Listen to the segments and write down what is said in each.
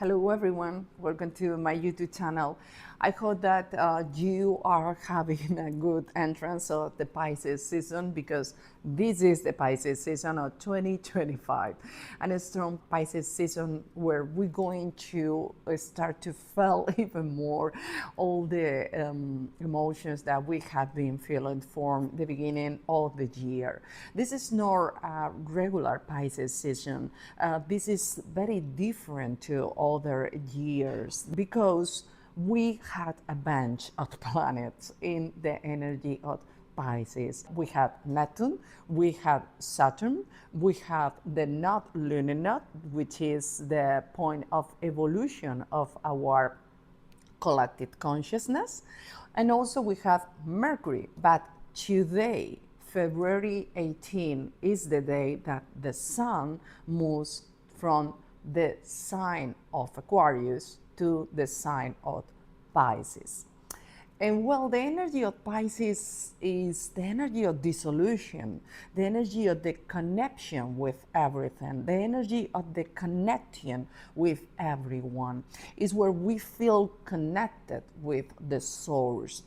Hello everyone, welcome to my YouTube channel. I hope that you are having a good entrance of the Pisces season, because this is the Pisces season of 2025, and a strong Pisces season where we're going to start to feel even more all the emotions that we have been feeling from the beginning of the year. This is not a regular Pisces season. This is very different to other years because we had a bunch of planets in the energy of Pisces. We had Neptune, we had Saturn, we have the North Lunar Node, which is the point of evolution of our collective consciousness, and also we have Mercury. But today, February 18, is the day that the Sun moves from the sign of Aquarius to the sign of Pisces. And well, the energy of Pisces is the energy of dissolution, the energy of the connection with everything, the energy of the connection with everyone. Is where we feel connected with the source.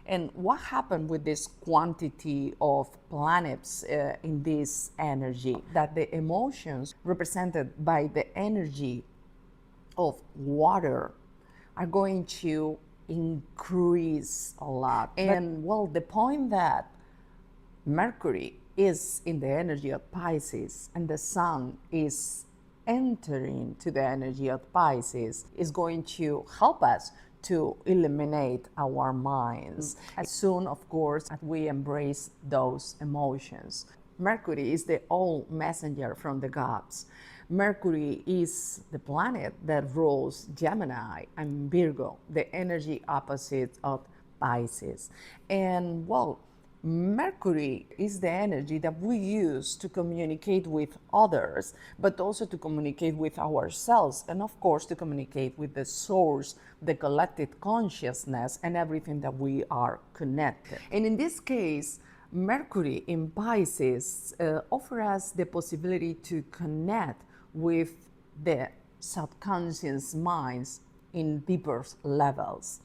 And what happened with this quantity of planets in this energy? That the emotions represented by the energy of water are going to increase a lot. And well, the point that Mercury is in the energy of Pisces and the Sun is entering to the energy of Pisces is going to help us to eliminate our minds as soon, of course, as we embrace those emotions. Mercury is the old messenger from the gods. Mercury is the planet that rules Gemini and Virgo, the energy opposite of Pisces. And well, Mercury is the energy that we use to communicate with others, but also to communicate with ourselves, and of course to communicate with the source, the collective consciousness, and everything that we are connected. And in this case, Mercury in Pisces offers us the possibility to connect with the subconscious minds in deeper levels.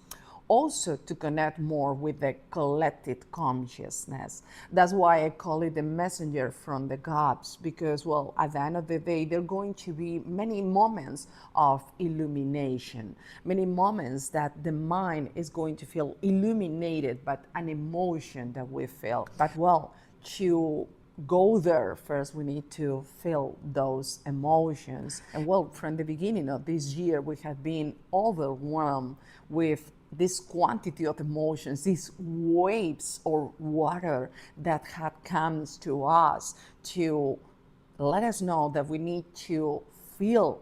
Also to connect more with the collective consciousness. That's why I call it the messenger from the gods, because, well, at the end of the day, there are going to be many moments of illumination, many moments that the mind is going to feel illuminated by an emotion that we feel. But, well, to go there, first we need to feel those emotions. And well, from the beginning of this year, we have been overwhelmed with this quantity of emotions, these waves or water that had come to us to let us know that we need to feel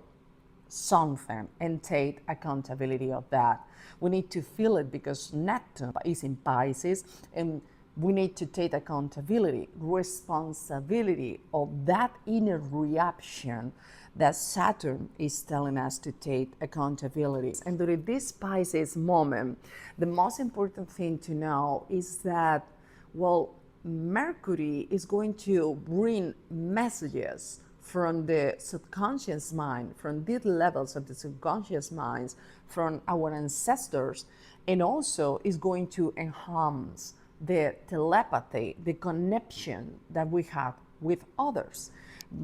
something and take accountability of that. We need to feel it because Neptune is in Pisces, and we need to take accountability, responsibility of that inner reaction that Saturn is telling us to take accountability. And during this Pisces moment, the most important thing to know is that, well, Mercury is going to bring messages from the subconscious mind, from deep levels of the subconscious minds, from our ancestors, and also is going to enhance the telepathy, the connection that we have with others.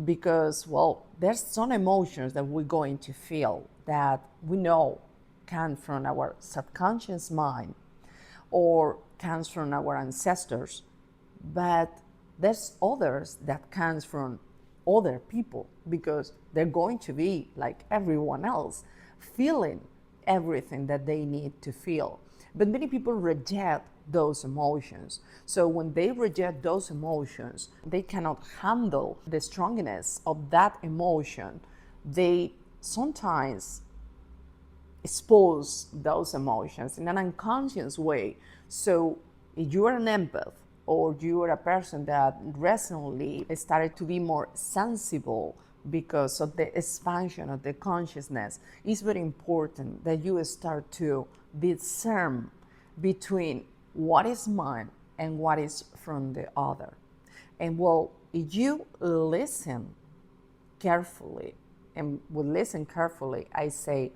Because, well, there's some emotions that we're going to feel that we know come from our subconscious mind or comes from our ancestors, but there's others that comes from other people, because they're going to be like everyone else, feeling everything that they need to feel. But many people reject those emotions. So when they reject those emotions, they cannot handle the strongness of that emotion. They sometimes expose those emotions in an unconscious way. So if you are an empath, or you are a person that recently started to be more sensible because of the expansion of the consciousness, it's very important that you start to discern between what is mine and what is from the other. And well, if you listen carefully and would listen carefully, I say,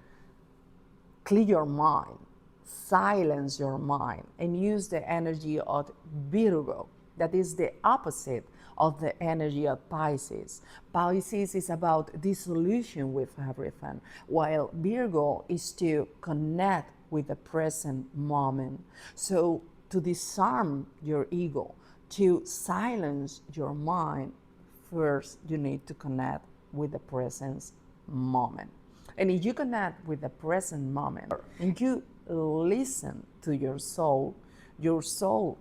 clear your mind, silence your mind, and use the energy of Virgo. That is the opposite of the energy of Pisces. Pisces is about dissolution with everything, while Virgo is to connect with the present moment. So to disarm your ego, to silence your mind, first you need to connect with the present moment. And if you connect with the present moment and you listen to your soul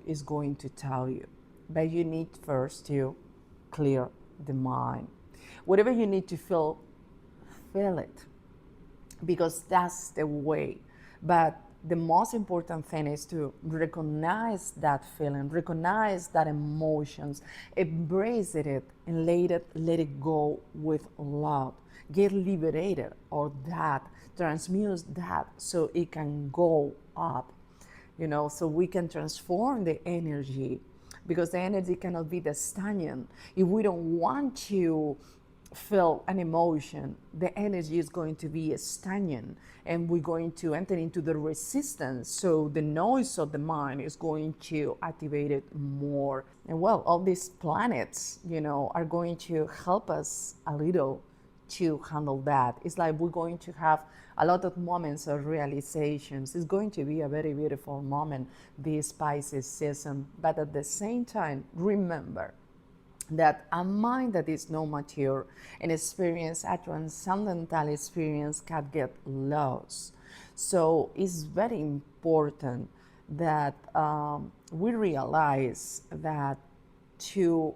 is going to tell you. But you need first to clear the mind. Whatever you need to feel it, because that's the way. But the most important thing is to recognize that feeling, recognize that emotions, embrace it, and let it go with love. Get liberated of that, transmute that so it can go up, so we can transform the energy, because the energy cannot be the stagnant. If we don't want to feel an emotion, the energy is going to be stagnant, and we're going to enter into the resistance. So the noise of the mind is going to activate it more. And well, all these planets, are going to help us a little to handle that. It's like we're going to have a lot of moments of realizations. It's going to be a very beautiful moment, this Pisces season. But at the same time, remember that a mind that is not mature and experience a transcendental experience can get lost. So it's very important that we realize that to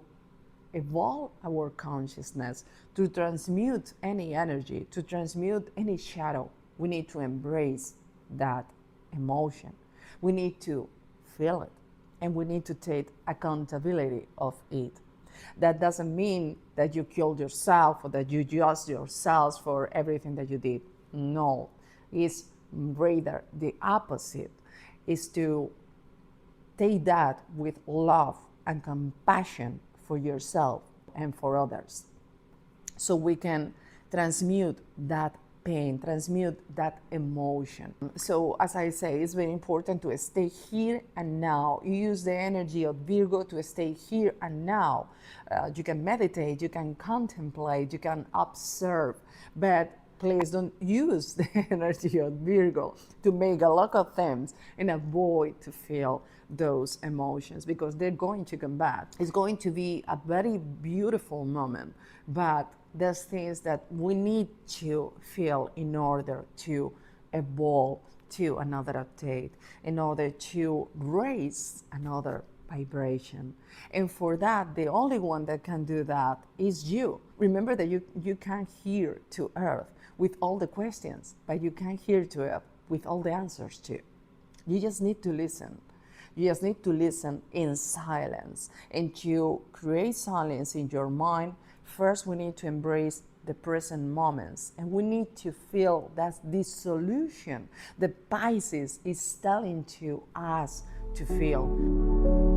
evolve our consciousness, to transmute any energy, to transmute any shadow, we need to embrace that emotion. We need to feel it, and we need to take accountability of it. That doesn't mean that you killed yourself or that you judged yourself for everything that you did. No, it's rather the opposite, is to take that with love and compassion for yourself and for others, so we can transmute that pain, transmute that emotion. So as I say, it's very important to stay here and now. You use the energy of Virgo to stay here and now. You can meditate, you can contemplate, you can observe, but please don't use the energy of Virgo to make a lot of things and avoid to feel those emotions, because they're going to come back. It's going to be a very beautiful moment, but there's things that we need to feel in order to evolve to another update, in order to raise another vibration. And for that, the only one that can do that is you. Remember that you can't hear to Earth with all the questions, but you can hear to Earth with all the answers too. You just need to listen. You just need to listen in silence. And to create silence in your mind, first we need to embrace the present moments, and we need to feel that this solution the Pisces is telling to us to feel.